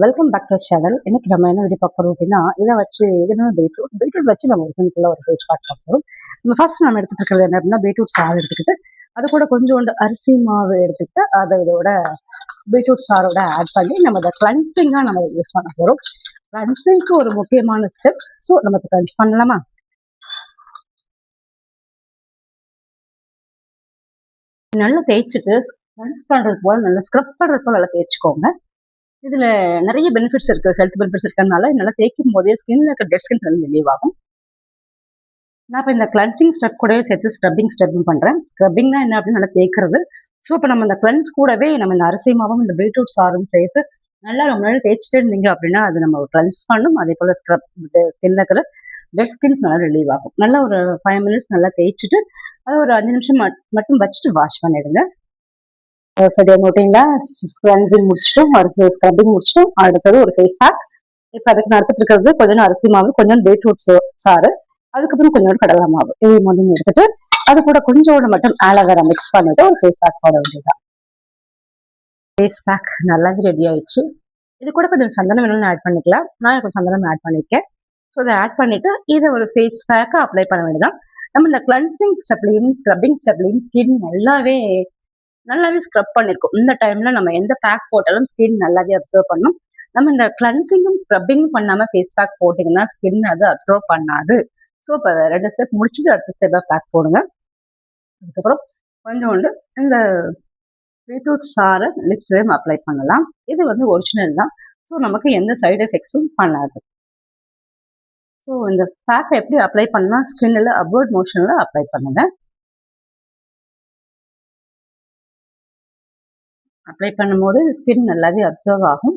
Welcome back to channel. இன்னைக்கு நம்ம என்ன வீடியோ பார்க்க போறோம் அப்படின்னா, இதை வச்சு பீட்ரூட் வச்சு நம்ம ஒரு சிம்பிளா ஒரு ஃபேஸ் பேக் பார்க்க போறோம். ஃபர்ஸ்ட் நம்ம எடுத்துட்டு இருக்கிறது என்ன அப்படின்னா, பீட்ரூட் சாறு எடுத்துக்கிட்டு அது கூட கொஞ்சோண்டு அரிசி மாவு எடுத்துக்கிட்டு அதை இதோட பீட்ரூட் சாரோட ஆட் பண்ணி நம்ம அதை கிளன்சிங்கா நம்ம யூஸ் பண்ண போறோம். கிளன்சிங்க்கு ஒரு முக்கியமான ஸ்டெப். ஸோ நம்ம கிளன்ஸ் பண்ணலாமா? நல்லா தேய்ச்சிட்டு கிளன்ஸ் பண்றது போல நல்லா ஸ்க்ரப் பண்றது போல நல்லா தேய்ச்சிக்கோங்க. இதுல நிறைய பெனிஃபிட்ஸ் இருக்கு, ஹெல்த் பெனிஃபிட்ஸ் இருக்கறனால நல்லா தேய்க்கும் போதே ஸ்கின்ல இருக்க டெட் ஸ்கின் வந்து ரிலீவ் ஆகும். நான் இப்போ இந்த கிளன்சிங் ஸ்டெப் கூடவே சேர்த்து ஸ்க்ரப்பிங் ஸ்டெப்பும் பண்றேன். ஸ்க்ரப்பிங்னா என்ன அப்படின்னு நல்லா தேய்க்கிறது. ஸோ இப்போ நம்ம இந்த கிளன்ஸ் கூடவே நம்ம இந்த அரிசி மாவும் இந்த பீட்ரூட் சாரும் சேர்த்து நல்லா ரொம்ப நேரம் தேய்ச்சிட்டே இருந்தீங்க அப்படின்னா அது நம்ம கிளன்ஸ் பண்ணும். அதே போல ஸ்கின்ல இருக்கிற டெட் ஸ்கின்ஸ் நல்லா ரிலீவ் ஆகும். நல்லா ஒரு 5 மினிட்ஸ் நல்லா தேய்ச்சிட்டு அது ஒரு 5 நிமிஷம் மட்டும் வச்சுட்டு வாஷ் பண்ணிடுங்க. சரியா நோட்டிங்களா? கிளென்சிங் முடிச்சிட்டோம், அடுத்து ஸ்க்ரப்பிங் முடிச்சிட்டோம், அடுத்தது ஒரு ஃபேஸ் பேக். இப்போ அதுக்கு நான் எடுத்துட்டு இருக்கிறது கொஞ்சம் அரிசி மாவு, கொஞ்சம் பீட்ரூட் சாறு, அதுக்கப்புறம் கொஞ்சோண்டு கடலை மாவு, இது மாதிரி எடுத்துட்டு அது கூட கொஞ்சோண்டு மட்டும் ஆலோவேரா மிக்ஸ் பண்ணிட்டு ஒரு ஃபேஸ் பேக் போட வேண்டியதுதான். ஃபேஸ் பேக் நல்லாவே ரெடி ஆயிடுச்சு. இது கூட கொஞ்சம் சந்தனம் வேணும்னு ஆட் பண்ணிக்கலாம். நான் கொஞ்சம் சந்தனம் ஆட் பண்ணிருக்கேன். ஸோ இதை ஆட் பண்ணிட்டு இதை ஒரு ஃபேஸ் பேக்கை அப்ளை பண்ண வேண்டியதான். நம்ம இந்த கிளென்சிங் ஸ்டெப்லையும் ஸ்க்ரப்பிங் ஸ்டெப்லையும் ஸ்கின் நல்லாவே ஸ்க்ரப் பண்ணிருக்கும். இந்த டைம்ல நம்ம எந்த பேக் போட்டாலும் ஸ்கின் நல்லாவே அப்சர்வ் பண்ணும். நம்ம இந்த கிளென்சிங்கும் ஸ்க்ரப்பிங்கும் பண்ணாம ஃபேஸ் பேக் போட்டீங்கன்னா ஸ்கின் அது அப்சர்வ் பண்ணாது. ஸோ இப்போ 2 ஸ்டெப் முடிச்சுட்டு அடுத்த ஸ்டெப்பா பேக் போடுங்க. அதுக்கப்புறம் கொஞ்சோண்டு இந்த பீட்ரூட் சாறை லிப்ஸ்லயும் அப்ளை பண்ணலாம். இது வந்து ஒரிஜினல் தான். ஸோ நமக்கு எந்த சைடு எஃபெக்ட்ஸும் பண்ணாது. ஸோ இந்த பேக்கை எப்படி அப்ளை பண்ணலாம்? ஸ்கின்ல அப்வர்ட் மோஷன்ல அப்ளை பண்ணுங்க. அப்ளை பண்ணும்போது ஸ்கின் நல்லாவே அப்சர்வ் ஆகும்.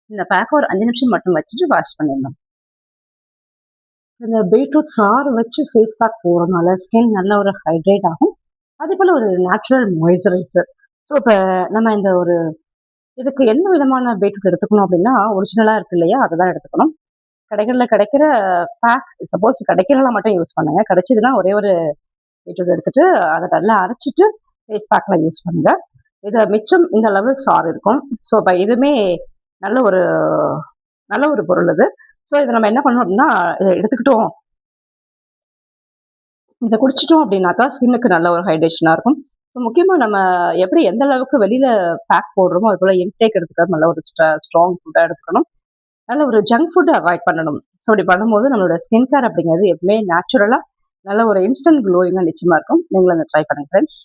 இந்த பேக்கை ஒரு 5 நிமிஷம் மட்டும் வச்சுட்டு வாஷ் பண்ணிடலாம். இந்த பீட்ரூட் சாறு வச்சு ஃபேஸ் பேக் போடுறதுனால ஸ்கின் நல்ல ஒரு ஹைட்ரேட் ஆகும். அதே போல ஒரு நேச்சுரல் மாய்ஸ்சரைசர். ஸோ இப்போ நம்ம இந்த ஒரு இதுக்கு என்ன விதமான பீட்ரூட் எடுத்துக்கணும் அப்படின்னா, ஒரிஜினலா இருக்கு இல்லையா, அதை தான் எடுத்துக்கணும். கடைகளில் கிடைக்கிற பேக் சப்போஸ் கிடைக்கிறதெல்லாம் மட்டும் யூஸ் பண்ணுங்க. கிடைச்சதுன்னா ஒரே ஒரு பீட்ரூட் எடுத்துட்டு அதை நல்லா அரைச்சிட்டு ஃபேஸ் பேக்ல யூஸ் பண்ணுங்க. இதை மிச்சம் இந்த அளவு சாறு இருக்கும். ஸோ இப்போ இதுவுமே நல்ல ஒரு பொருள் இது. ஸோ இதை நம்ம என்ன பண்ணணும் அப்படின்னா, இதை எடுத்துக்கிட்டோம், இதை குடிச்சிட்டோம் அப்படின்னாக்கா ஸ்கின்னுக்கு நல்ல ஒரு ஹைட்ரேஷனா இருக்கும். ஸோ முக்கியமாக நம்ம எப்படி எந்த அளவுக்கு வெளியில பேக் போடுறோமோ அது போல இன்டேக் எடுத்துக்கிறது நல்ல ஒரு ஸ்ட்ராங் ஃபுட்டாக எடுத்துக்கணும். நல்ல ஒரு ஜங்க் ஃபுட்டை அவாய்ட் பண்ணணும். ஸோ இப்படி பண்ணும்போது நம்மளோட ஸ்கின் கேர் அப்படிங்கிறது எப்பவுமே நேச்சுரலாக நல்ல ஒரு இன்ஸ்டன்ட் க்ளோயிங்காக நிச்சயமா இருக்கும். நீங்களும் அதை ட்ரை பண்ணுங்க ஃப்ரெண்ட்ஸ்.